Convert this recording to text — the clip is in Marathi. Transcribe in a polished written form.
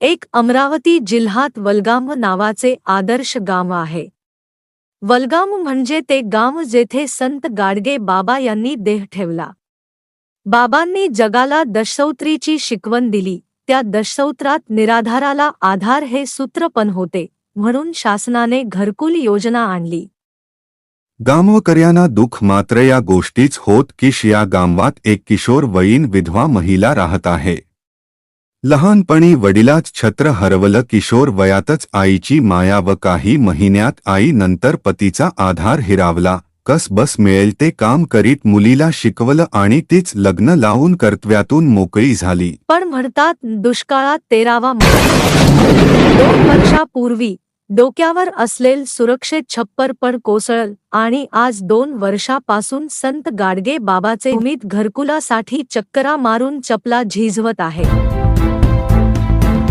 एक अमरावती जिल्ह्यात वलगाम नावाचे आदर्श गाव आहे। वलगाम म्हणजे ते गाव जेथे संत गाडगे बाबा यांनी देह ठेवला। बाबांनी जगाला दशसूत्रीची शिकवण दिली, त्या दशसूत्रात निराधाराला आधार हे सूत्र पण होते, म्हणून शासनाने घरकुल योजना आणली। गामवकऱ्यांना दुःख मात्र या गोष्टीच होत की या गावात एक किशोर वयीन विधवा महिला राहत आहे। लहानपणी वडिलाच छत्र हरवलं, किशोर वयातच आईची माया व काही महिन्यात आई नंतर पतीचा आधार हिरावला। कस बस मिळेल ते काम करीत मुलीला शिकवलं आणि तीच लग्न लावून कर्तव्यातून मोकळी झाली। पण म्हणतात दुष्काळात 13वा महिना। 2 वर्षापूर्वी डोक्यावर असलेल सुरक्षित छप्पर पण कोसळल आणि आज 2 वर्षापासून संत गाडगे बाबाचे उमेद घरकुलासाठी चक्करा मारून चपला झिजवत आहे।